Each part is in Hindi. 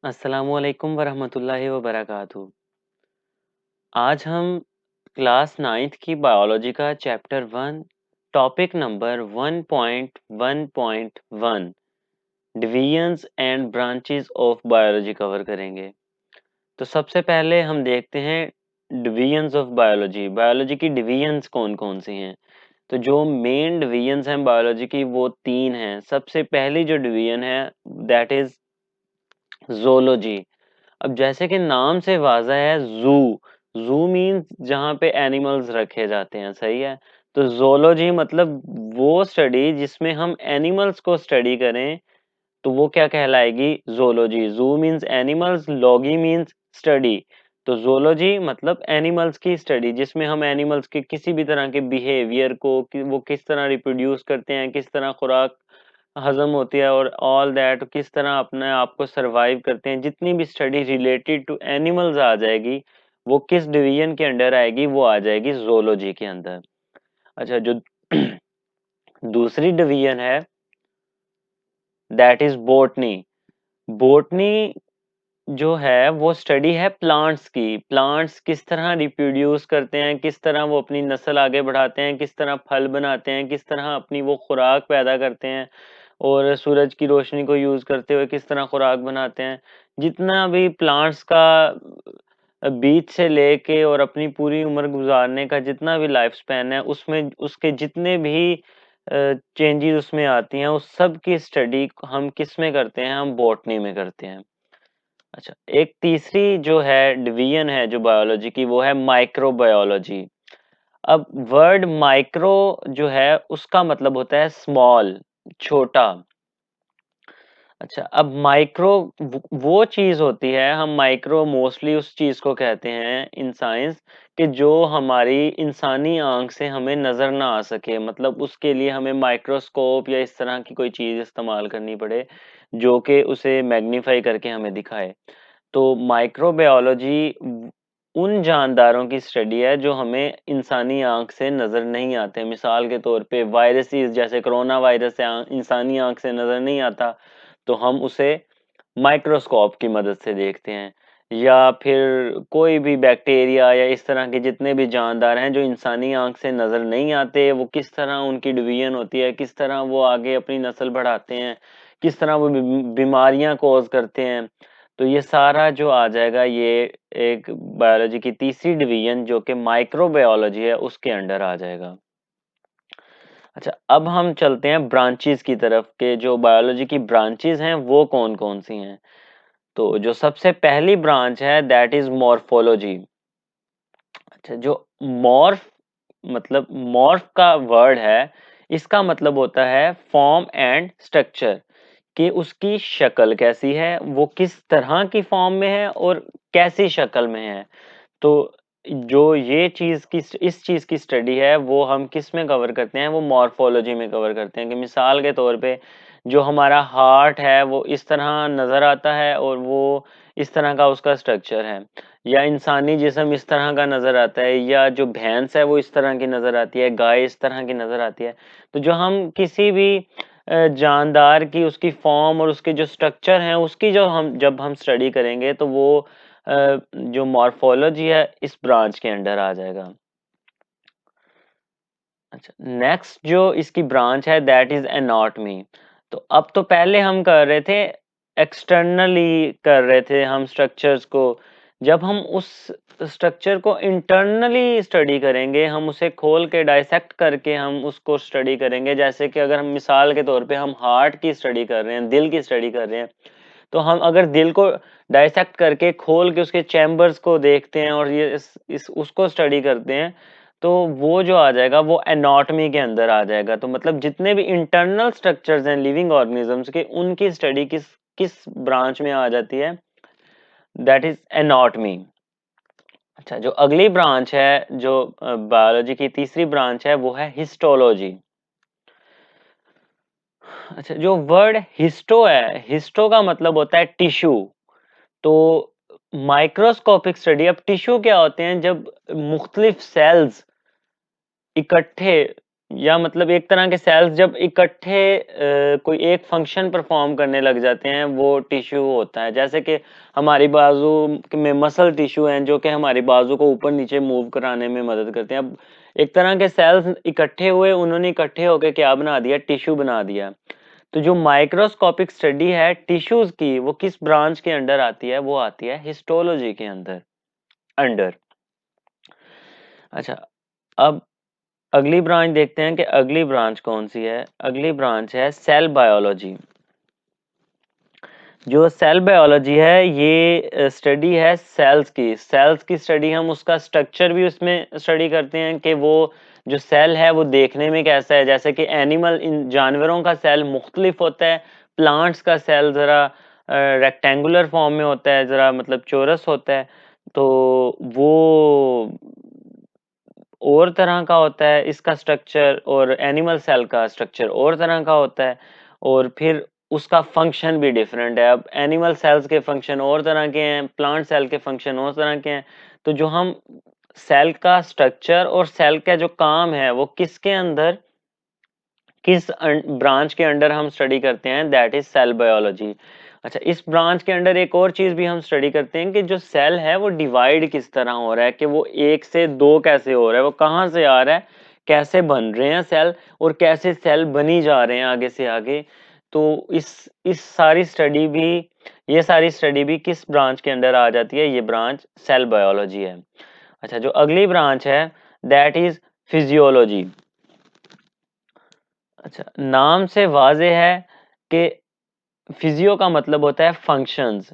अस्सलामुअलैकुम वरहमतुल्लाहि वबरकातुहू। आज हम क्लास 9th की बायोलॉजी का chapter 1 topic number 1.1.1 divisions and branches of biology cover करेंगे। तो सबसे पहले हम देखते हैं डिवीजन्स ऑफ बायोलॉजी। बायोलॉजी की डिवीजन्स कौन कौन सी हैं। तो जो मेन डिवीजन्स हैं बायोलॉजी की वो तीन हैं। सबसे पहली जो डिवीजन है दैट इज जोलॉजी। अब जैसे कि नाम से वाज़ा है ज़ू, ज़ू मीन्स जहाँ पे एनिमल्स रखे जाते हैं, सही है। तो ज़ूलॉजी मतलब वो स्टडी जिसमें हम एनिमल्स को स्टडी करें, तो वो क्या कहलाएगी? ज़ूलॉजी। ज़ू मीन्स एनिमल्स, लॉगी मीन्स स्टडी। तो ज़ूलॉजी मतलब एनिमल्स की स्टडी जिसमें हम एनिमल्स के किसी भी तरह के बिहेवियर को कि वो किस तरह रिप्रोड्यूस करते हैं, किस तरह खुराक हजम होती है और ऑल दैट किस तरह अपने आप को सरवाइव करते हैं, जितनी भी स्टडी रिलेटेड टू एनिमल्स आ जाएगी वो किस डिवीजन के अंडर आएगी? वो आ जाएगी जोलॉजी के अंदर। अच्छा, जो दूसरी डिवीजन है दैट इज बोटनी। बोटनी जो है वो स्टडी है प्लांट्स की। प्लांट्स किस तरह रिप्रोड्यूस करते हैं, किस तरह वो अपनी नस्ल आगे बढ़ाते हैं, किस तरह फल बनाते हैं, किस तरह अपनी वो खुराक पैदा करते हैं और सूरज की रोशनी को यूज करते हुए किस तरह खुराक बनाते हैं। जितना भी प्लांट्स का बीज से लेके और अपनी पूरी उम्र गुजारने का जितना भी लाइफ स्पैन है उसमें उसके जितने भी चेंजेस उसमें आती हैं उस सब की स्टडी हम किस में करते हैं? हम बॉटनी में करते हैं। अच्छा, एक तीसरी जो है डिवीजन है जो बायोलॉजी की वो है माइक्रोबायोलॉजी। अब वर्ड माइक्रो जो है उसका मतलब होता है स्मॉल, छोटा। अच्छा, अब माइक्रो वो चीज़ होती है, हम माइक्रो मोस्टली उस चीज़ को कहते हैं इन साइंस कि जो हमारी इंसानी आँख से हमें नज़र ना आ सके। मतलब उसके लिए हमें माइक्रोस्कोप या इस तरह की कोई चीज़ इस्तेमाल करनी पड़े, जो कि उसे मैग्नीफाई करके हमें दिखाए। तो माइक्रोबायोलॉजी उन जानदारों की स्टडी है जो हमें इंसानी आँख से नज़र नहीं आते। मिसाल के तौर पे वायरसेस जैसे कोरोना वायरस है इंसानी आँख से नज़र नहीं आता, तो हम उसे माइक्रोस्कोप की मदद से देखते हैं। या फिर कोई भी बैक्टीरिया या इस तरह के जितने भी जानदार हैं जो इंसानी आँख से नज़र नहीं आते, वो किस तरह उनकी डिवीजन होती है, किस तरह वो आगे अपनी नस्ल बढ़ाते हैं, किस तरह वो बीमारियां कॉज करते हैं। तो ये सारा जो आ जाएगा ये एक बायोलॉजी की तीसरी डिवीजन जो कि माइक्रोबायोलॉजी है उसके अंडर आ जाएगा। अच्छा, अब हम चलते हैं ब्रांचेस की तरफ के जो बायोलॉजी की ब्रांचेस हैं वो कौन कौन सी हैं। तो जो सबसे पहली ब्रांच है दैट इज मॉर्फोलॉजी। अच्छा, जो मॉर्फ मतलब मॉर्फ का वर्ड है, इसका मतलब होता है फॉर्म एंड स्ट्रक्चर, कि उसकी शक्ल कैसी है, वो किस तरह की फॉर्म में है और कैसी शक्ल में है। तो जो ये चीज़ की इस चीज़ की स्टडी है वो हम किस में कवर करते हैं? वो मॉर्फोलॉजी में कवर करते हैं। कि मिसाल के तौर पे जो हमारा हार्ट है वो इस तरह नज़र आता है और वो इस तरह का उसका स्ट्रक्चर है, या इंसानी जिस्म इस तरह का नज़र आता है, या जो भैंस है वो इस तरह की नज़र आती है, गाय इस तरह की नज़र आती है। तो जो हम किसी भी जानदार की उसकी फॉर्म और उसके जो स्ट्रक्चर हैं उसकी जो हम जब हम स्टडी करेंगे तो वो जो मॉर्फोलॉजी है इस ब्रांच के अंडर आ जाएगा। अच्छा, नेक्स्ट जो इसकी ब्रांच है दैट इज एनाटॉमी। तो अब तो पहले हम कर रहे थे एक्सटर्नली कर रहे थे हम स्ट्रक्चर्स को। जब हम उस स्ट्रक्चर को इंटरनली स्टडी करेंगे, हम उसे खोल के डाइसेक्ट करके हम उसको स्टडी करेंगे। जैसे कि अगर हम मिसाल के तौर पे हम हार्ट की स्टडी कर रहे हैं, दिल की स्टडी कर रहे हैं, तो हम अगर दिल को डाइसेक्ट करके खोल के उसके चैम्बर्स को देखते हैं और ये इस उसको स्टडी करते हैं, तो वो जो आ जाएगा वो एनाटॉमी के अंदर आ जाएगा। तो मतलब जितने भी इंटरनल स्ट्रक्चर्स हैं लिविंग ऑर्गेनिजम्स के, उनकी स्टडी किस किस ब्रांच में आ जाती है? That is anatomy. अच्छा, जो अगली ब्रांच है जो बायोलॉजी की तीसरी ब्रांच है वो है हिस्टोलॉजी। अच्छा, जो वर्ड हिस्टो है, हिस्टो का मतलब होता है टिश्यू। तो माइक्रोस्कोपिक स्टडी, अब टिश्यू क्या होते हैं? जब मुख्तलिफ सेल्स इकट्ठे या मतलब एक तरह के सेल्स जब इकट्ठे कोई एक फंक्शन परफॉर्म करने लग जाते हैं, वो टिश्यू होता है। जैसे कि हमारी बाजू में मसल टिश्यू हैं जो कि हमारी बाजू को ऊपर नीचे मूव कराने में मदद करते हैं। अब एक तरह के सेल्स इकट्ठे हुए, उन्होंने इकट्ठे होकर क्या बना दिया, टिश्यू बना दिया। तो जो माइक्रोस्कोपिक स्टडी है टिश्यूज की, वो किस ब्रांच के अंडर आती है, वो आती है हिस्टोलॉजी के अंदर अंडर। अच्छा, अब अगली ब्रांच देखते हैं कि अगली ब्रांच कौन सी है। अगली ब्रांच है सेल बायोलॉजी। जो सेल बायोलॉजी है ये स्टडी है सेल्स की। सेल्स की स्टडी, हम उसका स्ट्रक्चर भी उसमें स्टडी करते हैं कि वो जो सेल है वो देखने में कैसा है। जैसे कि एनिमल, इन जानवरों का सेल मुख्तलिफ होता है, प्लांट्स का सेल ज़रा रेक्टेंगुलर फॉर्म में होता है, ज़रा मतलब चौरस होता है। तो वो और तरह का होता है इसका स्ट्रक्चर, और एनिमल सेल का स्ट्रक्चर और तरह का होता है, और फिर उसका फंक्शन भी डिफरेंट है। अब एनिमल सेल्स के फंक्शन और तरह के हैं, प्लांट सेल के फंक्शन और तरह के हैं। तो जो हम सेल का स्ट्रक्चर और सेल का जो काम है वो किसके अंदर, किस ब्रांच के अंडर हम स्टडी करते हैं, दैट इज सेल बायोलॉजी। अच्छा, इस ब्रांच के अंडर एक और चीज भी हम स्टडी करते हैं कि जो सेल है वो डिवाइड किस तरह हो रहा है, कि वो एक से दो कैसे हो रहा है, वो कहाँ से आ रहा है, कैसे बन रहे हैं सेल, और कैसे सेल बनी जा रहे हैं आगे से आगे। तो इस सारी स्टडी भी, ये सारी स्टडी भी किस ब्रांच के अंडर आ जाती है, ये ब्रांच सेल बायोलॉजी है। अच्छा, जो अगली ब्रांच है दैट इज फिजियोलॉजी। अच्छा, नाम से वाज़े है कि फिजियो का मतलब होता है फंक्शंस।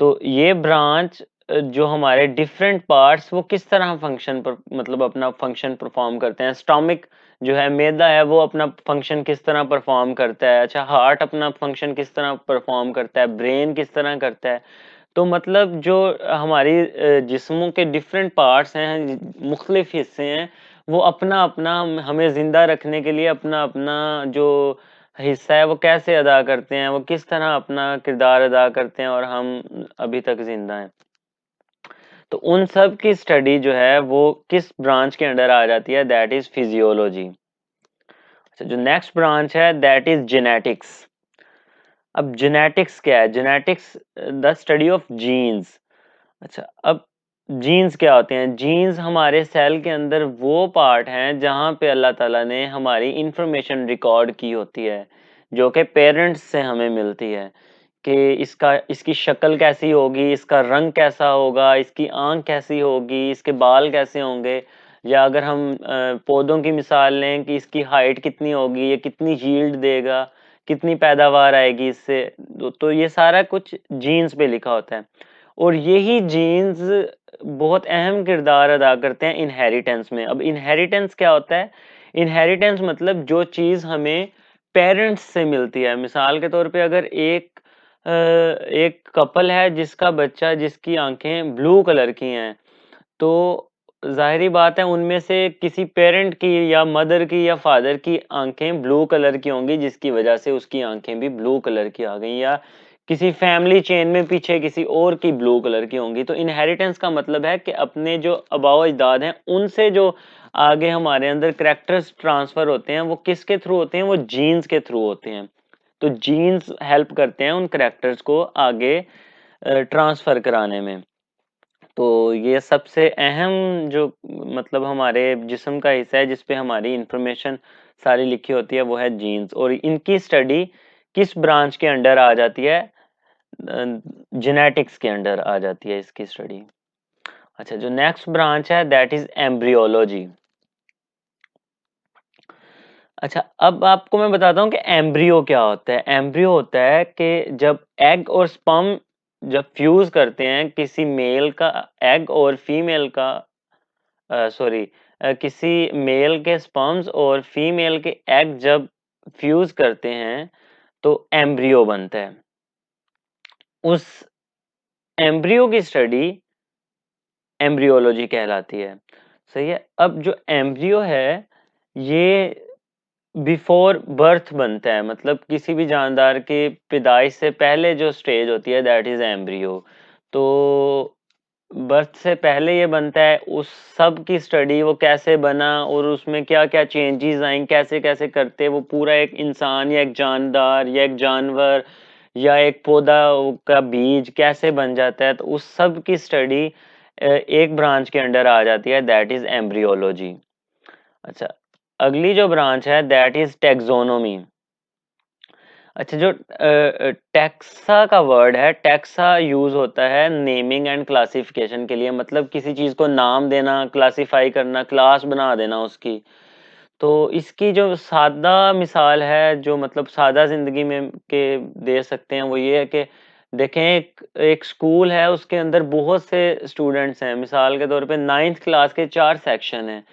तो ये ब्रांच जो हमारे डिफरेंट पार्ट्स वो किस तरह फंक्शन पर मतलब अपना फंक्शन परफॉर्म करते हैं। स्टमक जो है, मैदा है, वो अपना फंक्शन किस तरह परफॉर्म करता है। अच्छा, हार्ट अपना फंक्शन किस तरह परफॉर्म करता है, ब्रेन किस तरह करता है। तो मतलब जो हमारी जिस्मों के डिफरेंट पार्ट्स हैं, मुख्तलिफ हिस्से हैं, वो अपना अपना हमें जिंदा रखने के लिए अपना अपना जो हिस्सा है वो कैसे अदा करते हैं, वो किस तरह अपना किरदार अदा करते हैं, और हम अभी तक जिंदा हैं। तो उन सब की स्टडी जो है वो किस ब्रांच के अंडर आ जाती है, दैट इज फिजियोलॉजी। अच्छा, जो नेक्स्ट ब्रांच है दैट इज जेनेटिक्स। अब जेनेटिक्स क्या है, genetics the study of genes. अच्छा, अब जीन्स क्या होते हैं, जीन्स हमारे सेल के अंदर वो पार्ट हैं जहाँ पे अल्लाह ताला ने हमारी इंफॉर्मेशन रिकॉर्ड की होती है, जो कि पेरेंट्स से हमें मिलती है, कि इसका इसकी शक्ल कैसी होगी, इसका रंग कैसा होगा, इसकी आंख कैसी होगी, इसके बाल कैसे होंगे। या अगर हम पौधों की मिसाल लें कि इसकी हाइट कितनी होगी, ये कितनी यील्ड देगा, कितनी पैदावार आएगी इससे। तो ये सारा कुछ जीन्स पे लिखा होता है। और यही जीन्स बहुत अहम किरदार अदा करते हैं इनहेरिटेंस में। अब इनहेरिटेंस क्या होता है, इनहेरिटेंस मतलब जो चीज़ हमें पेरेंट्स से मिलती है। मिसाल के तौर पे अगर एक कपल है जिसका बच्चा, जिसकी आंखें ब्लू कलर की हैं, तो ज़ाहिर-सी बात है उनमें से किसी पेरेंट की या मदर की या फादर की आंखें ब्लू कलर की होंगी, जिसकी वजह से उसकी आंखें भी ब्लू कलर की आ गई, या किसी फैमिली चेन में पीछे किसी और की ब्लू कलर की होंगी। तो इनहेरिटेंस का मतलब है कि अपने जो आबाओ-अजदाद हैं उनसे जो आगे हमारे अंदर कैरेक्टर्स ट्रांसफर होते हैं, वो किसके थ्रू होते हैं, वो जीन्स के थ्रू होते हैं। तो जीन्स हेल्प करते हैं उन कैरेक्टर्स को आगे ट्रांसफर कराने में। तो ये सबसे अहम जो मतलब हमारे जिस्म का हिस्सा है जिस पे हमारी इंफॉर्मेशन सारी लिखी होती है, वो है जीन्स। और इनकी स्टडी किस ब्रांच के अंडर आ जाती है, जेनेटिक्स के अंडर आ जाती है इसकी स्टडी। अच्छा, जो नेक्स्ट ब्रांच है दैट इज एम्ब्रियोलॉजी। अच्छा, अब आपको मैं बताता हूँ कि एम्ब्रियो क्या होता है। एम्ब्रियो होता है कि जब एग और स्पर्म जब फ्यूज करते हैं, किसी मेल का एग और फीमेल का सॉरी किसी मेल के स्पर्म्स और फीमेल के एग जब फ्यूज करते हैं तो एम्ब्रियो बनता है। उस एम्ब्रियो की स्टडी एम्ब्रियोलॉजी कहलाती है। सही है। अब जो एम्ब्रियो है ये बिफोर बर्थ बनता है, मतलब किसी भी जानदार की पैदाइश से पहले जो स्टेज होती है दैट इज एम्ब्रियो। तो बर्थ से पहले ये बनता है, उस सब की स्टडी वो कैसे बना और उसमें क्या-क्या चेंजेस आए, कैसे-कैसे करते वो पूरा एक इंसान या एक जानदार या एक जानवर या एक पौधा का बीज कैसे बन जाता है, तो उस सब की स्टडी एक ब्रांच के अंडर आ जाती है, दैट इज़ एम्ब्रियोलॉजी। अच्छा, अगली जो ब्रांच है दैट इज़ टैक्सोनॉमी। अच्छा, जो टैक्सा का वर्ड है, टैक्सा यूज़ होता है नेमिंग एंड क्लासिफिकेशन के लिए, मतलब किसी चीज़ को नाम देना, क्लासिफाई करना, क्लास बना देना उसकी। तो इसकी जो सादा मिसाल है, जो मतलब सादा ज़िंदगी में के दे सकते हैं, वो ये है कि देखें, एक एक स्कूल है, उसके अंदर बहुत से स्टूडेंट्स हैं। मिसाल के तौर पे 9th क्लास के 4 सेक्शन हैं।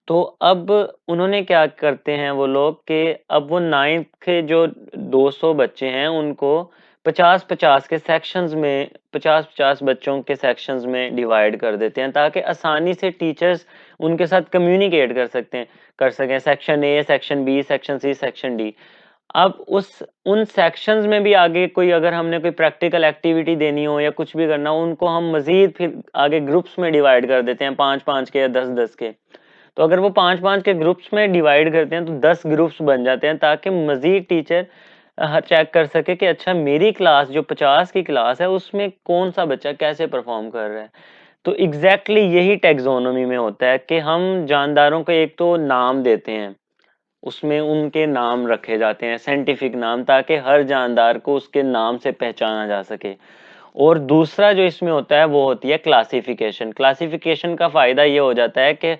तो अब उन्होंने क्या करते हैं वो लोग कि अब वो 9th के जो 200 बच्चे हैं उनको 50-50 के सेक्शंस में 50-50 बच्चों के सेक्शंस में डिवाइड कर देते हैं, ताकि आसानी से टीचर्स उनके साथ कम्युनिकेट कर सकें, section A, section B, section C, section D. अब उस उन सेक्शंस में भी आगे कोई अगर हमने कोई प्रैक्टिकल एक्टिविटी देनी हो या कुछ भी करना हो, उनको हम मज़ीद फिर आगे ग्रुप्स में डिवाइड कर देते हैं, 5-5 के या 10-10 के। तो अगर वो 5-5 के ग्रुप्स में डिवाइड करते हैं तो 10 ग्रुप्स बन जाते हैं, ताकि मज़ीद टीचर चेक कर सके कि अच्छा, मेरी क्लास जो 50 की क्लास है उसमें कौन-सा बच्चा कैसे परफ़ॉर्म कर रहा है। तो एग्ज़ैक्टली यही टैक्सोनॉमी में होता है कि हम जानदारों को एक तो नाम देते हैं, उसमें उनके नाम रखे जाते हैं, साइंटिफिक नाम, ताकि हर जानदार को उसके नाम से पहचाना जा सके। और दूसरा जो इसमें होता है वो होती है क्लासिफिकेशन। क्लासिफिकेशन का फ़ायदा ये हो जाता है कि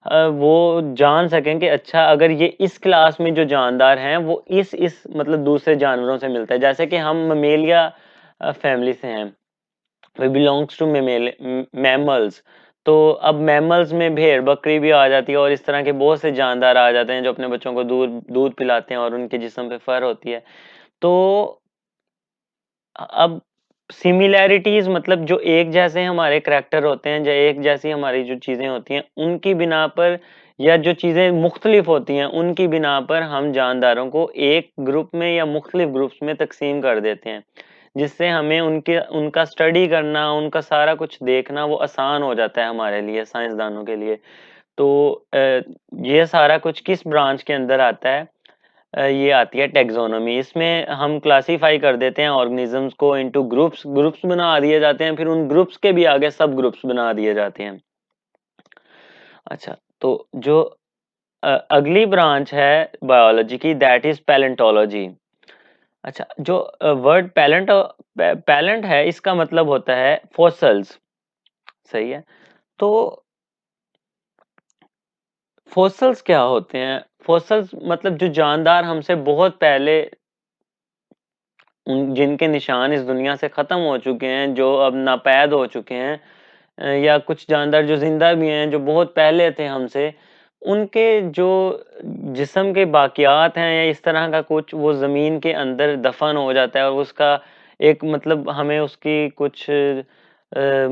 वो जान सकें कि अच्छा, अगर ये इस क्लास में जो जानदार हैं वो इस मतलब दूसरे जानवरों से मिलता है। जैसे कि हम ममेलिया फैमिली से हैं, वी बिलोंग्स टू मैमल्स। तो अब मैमल्स में भेड़ बकरी भी आ जाती है और इस तरह के बहुत से जानदार आ जाते हैं जो अपने बच्चों को दूध दूध पिलाते हैं और उनके जिस्म पे फर होती है। तो अब सिमिलैरिटीज़ मतलब जो एक जैसे हमारे करैक्टर होते हैं, या एक जैसी हमारी जो चीज़ें होती हैं, उनकी बिना पर, या जो चीज़ें मुख्तलिफ होती हैं, उनकी बिना पर हम जानदारों को एक ग्रुप में या मुख्तलिफ ग्रुप्स में तक़सीम कर देते हैं। जिससे हमें उनका स्टडी करना, उनका सारा कुछ देखना वो आसान हो जाता है हमारे लिए, साइंसदानों के लिए। तो ये सारा कुछ किस ब्रांच के अंदर आता है? ये आती है टैक्सोनॉमी। इसमें हम क्लासिफाई कर देते हैं ऑर्गेनिजम्स को इनटू ग्रुप्स, ग्रुप्स बना दिए जाते हैं, फिर उन ग्रुप्स के भी आगे सब ग्रुप्स बना दिए जाते हैं। अच्छा, तो जो अगली ब्रांच है बायोलॉजी की, दैट इज़ पैलेंटोलॉजी। अच्छा, जो वर्ड पैलेंट है, इसका मतलब होता है फॉसिल्स, सही है? तो फॉसिल्स क्या होते हैं? फॉसिल्स मतलब जो जानदार हमसे बहुत पहले उन जिनके निशान इस दुनिया से खत्म हो चुके हैं, जो अब नापैद हो चुके हैं, या कुछ जानदार जो ज़िंदा भी हैं, जो बहुत पहले थे हमसे, उनके जो जिस्म के बाकियात हैं या इस तरह का कुछ, वो ज़मीन के अंदर दफ़न हो जाता है और उसका एक मतलब हमें उसकी कुछ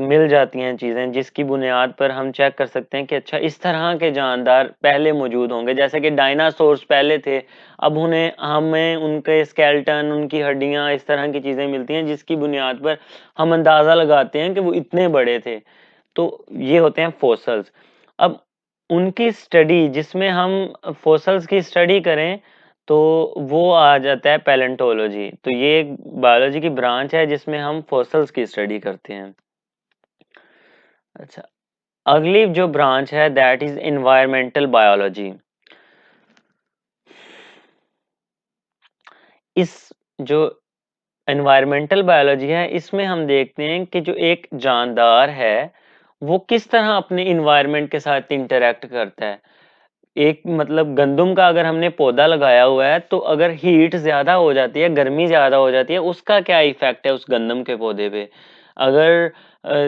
मिल जाती हैं चीज़ें, जिसकी बुनियाद पर हम चेक कर सकते हैं कि अच्छा, इस तरह के जानदार पहले मौजूद होंगे। जैसे कि डायनासोर्स पहले थे, अब उन्हें हमें उनके स्केलेटन, उनकी हड्डियाँ, इस तरह की चीज़ें मिलती हैं, जिसकी बुनियाद पर हम अंदाज़ा लगाते हैं कि वो इतने बड़े थे। तो ये होते हैं फॉसिल्स। अब उनकी स्टडी, जिसमें हम फॉसिल्स की स्टडी करें, तो वो आ जाता है पैलेंटोलॉजी। तो ये एक बायोलॉजी की ब्रांच है जिसमें हम फॉसिल्स की स्टडी करते हैं। अच्छा, अगली जो ब्रांच है दैट इज़ एनवायरमेंटल बायोलॉजी। इस जो एनवायरमेंटल बायोलॉजी है, इसमें हम देखते हैं कि जो एक जानदार है, वो किस तरह अपने एनवायरनमेंट के साथ इंटरैक्ट करता है। एक मतलब गंदम का अगर हमने पौधा लगाया हुआ है, तो अगर हीट ज़्यादा हो जाती है, गर्मी ज़्यादा हो जाती है, उसका क्या इफ़ेक्ट है उस गंदम के पौधे पे? अगर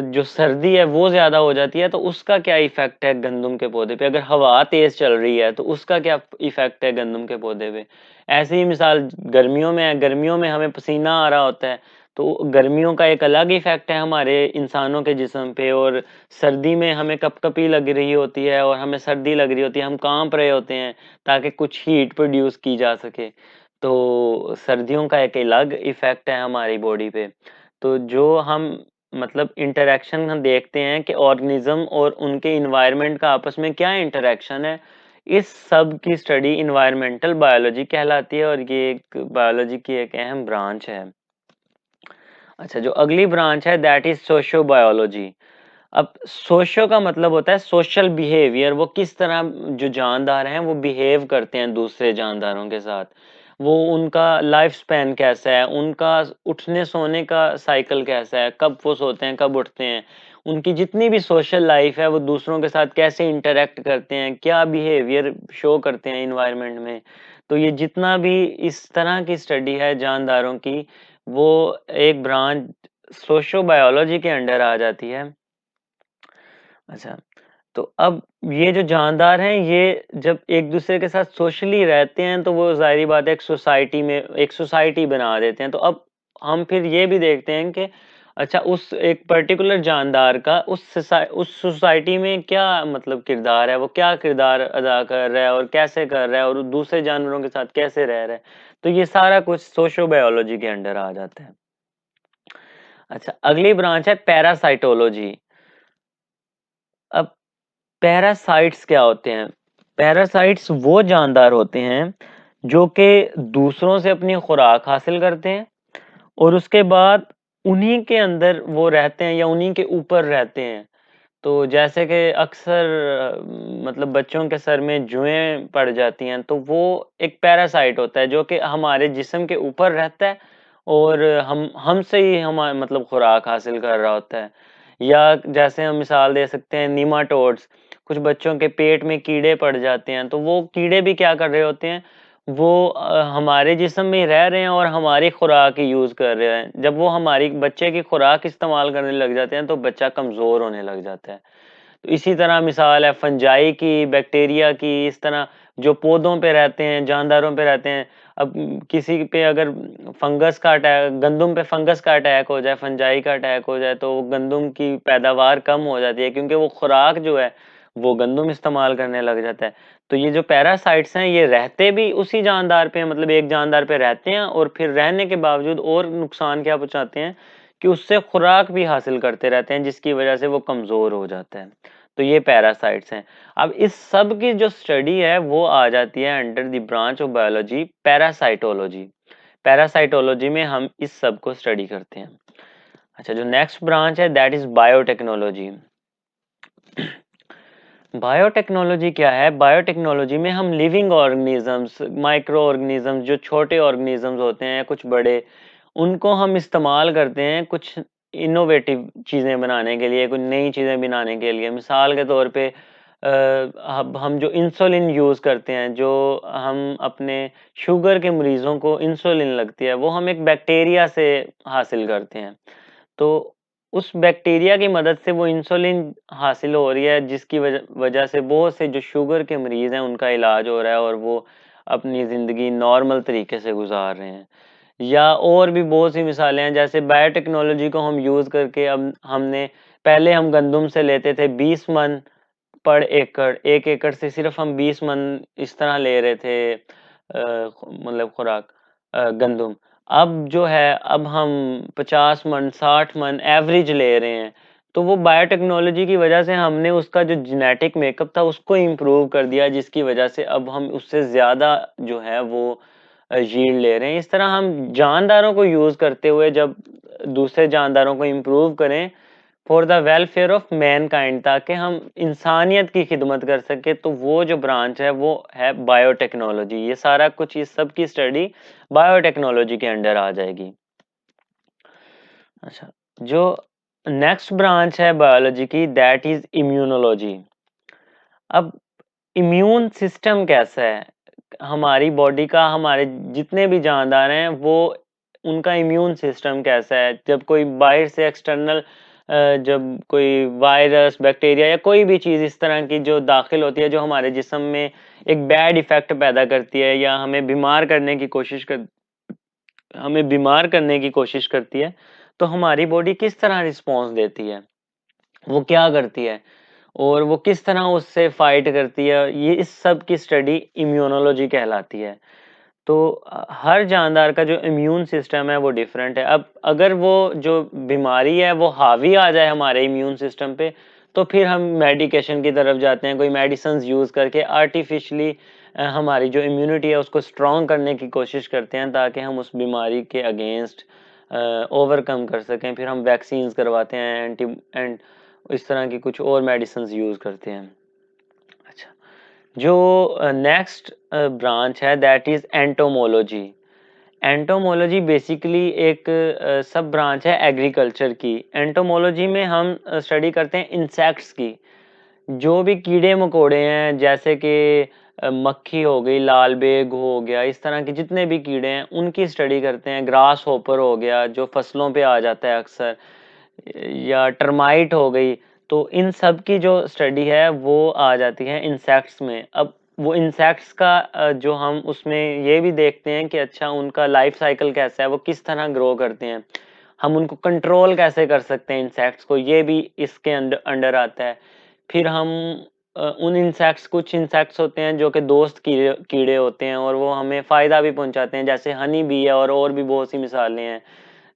जो सर्दी है वो ज़्यादा हो जाती है, तो उसका क्या इफ़ेक्ट है गंदम के पौधे पे? अगर हवा तेज़ चल रही है, तो उसका क्या इफ़ेक्ट है गंदम के पौधे पे? ऐसे ही मिसाल गर्मियों में है, गर्मियों में हमें पसीना आ रहा होता है, तो गर्मियों का एक अलग इफ़ेक्ट है हमारे इंसानों के जिस्म पे, और सर्दी में हमें कँपकँपी लग रही होती है और हमें सर्दी लग रही होती है, हम काँप रहे होते हैं ताकि कुछ हीट प्रोड्यूस की जा सके। तो सर्दियों का एक अलग इफ़ेक्ट है हमारी बॉडी पे। तो जो हम मतलब इंटरेक्शन हम देखते हैं कि ऑर्गेनिज्म और उनके इन्वायरमेंट का आपस में क्या इंटरेक्शन है, इस सब की स्टडी इन्वायरमेंटल बायोलॉजी कहलाती है और ये एक बायोलॉजी की एक अहम ब्रांच है। अच्छा, जो अगली ब्रांच है दैट इज सोशियो बायोलॉजी। अब सोशियो का मतलब होता है सोशल बिहेवियर, वो किस तरह जो जानदार हैं वो बिहेव करते हैं दूसरे जानदारों के साथ, वो उनका लाइफ स्पैन कैसा है, उनका उठने सोने का साइकिल कैसा है, कब वो सोते हैं कब उठते हैं, उनकी जितनी भी सोशल लाइफ है वो दूसरों के साथ कैसे इंटरेक्ट करते हैं, क्या बिहेवियर शो करते हैं इन्वायरमेंट में। तो ये जितना भी इस तरह की स्टडी है जानदारों की, वो एक ब्रांच सोशो बायोलॉजी के अंडर आ जाती है। अच्छा, तो अब ये जो जानदार हैं, ये जब एक-दूसरे के साथ सोशली रहते हैं, तो वो ज़ाहिर-सी बात है एक सोसाइटी में एक सोसाइटी बना देते हैं। तो अब हम फिर ये भी देखते हैं कि अच्छा, उस एक पर्टिकुलर जानदार का उस सोसाइटी में क्या मतलब किरदार है, वो क्या किरदार अदा कर रहा है और कैसे कर रहा है और दूसरे जानवरों के साथ कैसे रह रहा है। तो ये सारा कुछ सोशियो बायोलॉजी के अंडर आ जाता है। अच्छा, अगली ब्रांच है पैरासाइटोलॉजी। अब पैरासाइट्स क्या होते हैं? पैरासाइट्स वो जानदार होते हैं जो कि दूसरों से अपनी खुराक हासिल करते हैं और उसके बाद उन्हीं के अंदर वो रहते हैं या उन्हीं के ऊपर रहते हैं। तो जैसे कि अक्सर मतलब बच्चों के सर में जुएँ पड़ जाती हैं, तो वो एक पैरासाइट होता है जो कि हमारे जिस्म के ऊपर रहता है और हम हमसे ही हमा मतलब खुराक हासिल कर रहा होता है। या जैसे हम मिसाल दे सकते हैं नीमाटोड्स, कुछ बच्चों के पेट में कीड़े पड़ जाते हैं, तो वो कीड़े भी क्या कर रहे होते हैं, वो हमारे जिस्म में रह रहे हैं और हमारी खुराक ही यूज़ कर रहे हैं। जब वो हमारी बच्चे की खुराक इस्तेमाल करने लग जाते हैं, तो बच्चा कमज़ोर होने लग जाता है। तो इसी तरह मिसाल है फंजाई की, बैक्टीरिया की, इस तरह जो पौधों पे रहते हैं, जानदारों पे रहते हैं। अब किसी पे अगर फंगस का अटैक गंदम पे फंगस का अटैक हो जाए, फंजाई का अटैक हो जाए, तो गंदम की पैदावार कम हो जाती है क्योंकि वो खुराक जो है, वो गंदम इस्तेमाल करने लग जाता है। तो ये जो पैरासाइट्स हैं, ये रहते भी उसी जानदार पे हैं, मतलब एक जानदार पे रहते हैं और फिर रहने के बावजूद और नुकसान क्या पहुँचाते हैं कि उससे खुराक भी हासिल करते रहते हैं, जिसकी वजह से वो कमज़ोर हो जाता है। तो ये पैरासाइट्स हैं। अब इस सब की जो स्टडी है वो आ जाती है under the branch of biology parasitology. Parasitology में हम इस सब को स्टडी करते हैं। अच्छा, जो नेक्स्ट ब्रांच है दैट इज बायोटेक्नोलॉजी। बायोटेक्नोलॉजी क्या है? बायोटेक्नोलॉजी में हम लिविंग ऑर्गेनिजम्स, माइक्रो ऑर्गेनिजम्स, जो छोटे ऑर्गेनिजम्स होते हैं, कुछ बड़े, उनको हम इस्तेमाल करते हैं कुछ इनोवेटिव चीज़ें बनाने के लिए, कुछ नई चीज़ें बनाने के लिए। मिसाल के तौर पे अब हम जो इंसुलिन यूज़ करते हैं, जो हम अपने शुगर के मरीज़ों को इंसुलिन लगती है, वो हम एक बैक्टीरिया से हासिल करते हैं। तो उस बैक्टीरिया की मदद से वो इंसुलिन हासिल हो रही है, जिसकी वजह वजह से बहुत से जो शुगर के मरीज़ हैं, उनका इलाज हो रहा है और वो अपनी ज़िंदगी नॉर्मल तरीके से गुज़ार रहे हैं। या और भी बहुत सी मिसालें हैं, जैसे बायोटेक्नोलॉजी को हम यूज़ करके अब हमने पहले हम गंदम से लेते थे 20 मन पर एकड़, 1 एकड़ से सिर्फ़ हम 20 मन इस तरह ले रहे थे मतलब खुराक गंदम। अब जो है, अब हम 50 मन, 60 मन एवरेज ले रहे हैं। तो वो बायोटेक्नोलॉजी की वजह से हमने उसका जो जेनेटिक मेकअप था उसको इम्प्रूव कर दिया, जिसकी वजह से अब हम उससे ज़्यादा जो है वो यील्ड ले रहे हैं। इस तरह हम जानदारों को यूज़ करते हुए जब दूसरे जानदारों को इम्प्रूव करें for the welfare of Mankind, ताकि हम इंसानियत की खिदमत कर सके, तो वो जो ब्रांच है वो है बायोटेक्नोलॉजी। ये सारा कुछ इस सब की स्टडी बायोटेक्नोलॉजी के अंडर आ जाएगी। अच्छा, जो नेक्स्ट ब्रांच है बायोलॉजी की दैट इज इम्यूनोलॉजी। अब इम्यून सिस्टम कैसा है हमारी बॉडी का, हमारे जितने भी जानदार हैं वो उनका इम्यून सिस्टम कैसा है, जब कोई बाहर से एक्सटर्नल जब कोई वायरस, बैक्टीरिया या कोई भी चीज़ इस तरह की जो दाखिल होती है, जो हमारे जिस्म में एक बैड इफ़ेक्ट पैदा करती है या हमें बीमार करने की कोशिश करती है, तो हमारी बॉडी किस तरह रिस्पॉन्स देती है, वो क्या करती है और वो किस तरह उससे फाइट करती है, ये इस सब की स्टडी इम्यूनोलॉजी कहलाती है। तो हर जानदार का जो इम्यून सिस्टम है वो डिफरेंट है। अब अगर वो जो बीमारी है वो हावी आ जाए हमारे इम्यून सिस्टम पे, तो फिर हम मेडिकेशन की तरफ जाते हैं, कोई मेडिसिन यूज़ करके आर्टिफिशियली हमारी जो इम्यूनिटी है उसको स्ट्रॉन्ग करने की कोशिश करते हैं, ताकि हम उस बीमारी के अगेंस्ट ओवरकम कर सकें। फिर हम वैक्सीन्स करवाते हैं, एंड इस तरह की कुछ और मेडिसिन यूज़ करते हैं। अच्छा, जो नेक्स्ट ब्रांच है that is entomology. Entomology basically एक सब ब्रांच है एग्रीकल्चर की। एंटोमोलॉजी में हम स्टडी करते हैं इंसेक्ट्स की। जो भी कीड़े मकोड़े हैं, जैसे कि मक्खी हो गई, लाल बेग हो गया, इस तरह के जितने भी कीड़े हैं उनकी स्टडी करते हैं। ग्रास होपर हो गया जो फसलों पे आ जाता है अक्सर, या टर्माइट हो गई। तो इन सब की जो स्टडी है वो आ जाती है इंसेक्ट्स में। अब वो इंसेक्ट्स का जो हम उसमें ये भी देखते हैं कि अच्छा उनका लाइफ साइकिल कैसा है, वो किस तरह ग्रो करते हैं, हम उनको कंट्रोल कैसे कर सकते हैं इंसेक्ट्स को, ये भी इसके अंडर अंडर आता है। फिर हम उन इंसेक्ट्स, कुछ इंसेक्ट्स होते हैं जो कि दोस्त कीड़े कीड़े होते हैं और वो हमें फ़ायदा भी पहुंचाते हैं, जैसे हनी बी है, और भी बहुत सी मिसालें हैं।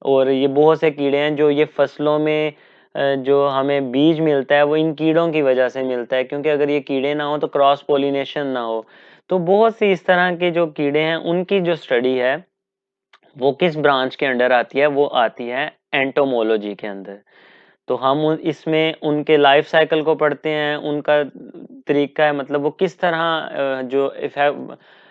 और ये बहुत से कीड़े हैं जो ये फसलों में जो हमें बीज मिलता है वो इन कीड़ों की वजह से मिलता है, क्योंकि अगर ये कीड़े ना हो तो क्रॉस पोलिनेशन ना हो। तो बहुत सी इस तरह के जो कीड़े हैं उनकी जो स्टडी है वो किस ब्रांच के अंडर आती है, वो आती है एंटोमोलॉजी के अंदर। तो हम इसमें उनके लाइफ साइकिल को पढ़ते हैं, उनका तरीका है, मतलब वो किस तरह जो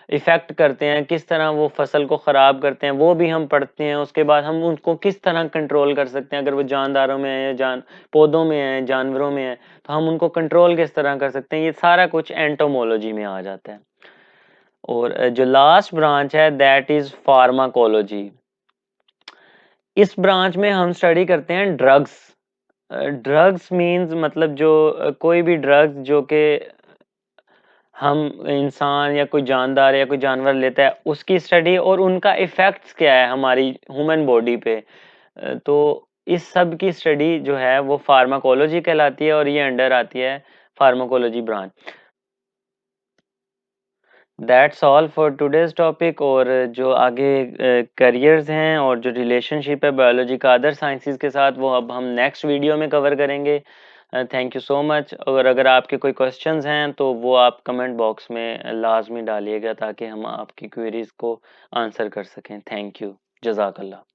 इफेक्ट करते हैं, किस तरह वो फसल को खराब करते हैं, वो भी हम पढ़ते हैं। उसके बाद हम उनको किस तरह कंट्रोल कर सकते हैं, अगर वो जानदारों में है, जान पौधों में है, जानवरों में है, तो हम उनको कंट्रोल किस तरह कर सकते हैं, ये सारा कुछ एंटोमोलॉजी में आ जाता है। और जो लास्ट ब्रांच है दैट इज फार्माकोलॉजी। इस ब्रांच में हम स्टडी करते हैं ड्रग्स। ड्रग्स मीन्स मतलब जो कोई भी ड्रग्स जो कि हम इंसान या कोई जानदार या कोई जानवर लेता है उसकी स्टडी, और उनका इफेक्ट्स क्या है हमारी ह्यूमन बॉडी पे। तो इस सब की स्टडी जो है वो फार्माकोलॉजी कहलाती है, और ये अंडर आती है pharmacology branch. That's all for today's topic. और जो आगे करियर्स हैं और जो रिलेशनशिप है बायोलॉजी का अदर साइंसेज के साथ, वो अब हम नेक्स्ट वीडियो में कवर करेंगे। Thank you so much. और अगर आपके कोई क्वेश्चंस हैं तो वो आप कमेंट बॉक्स में लाजमी डालिएगा, ताकि हम आपकी क्वेरीज को आंसर कर सकें। Thank you. जज़ाकल्लाह।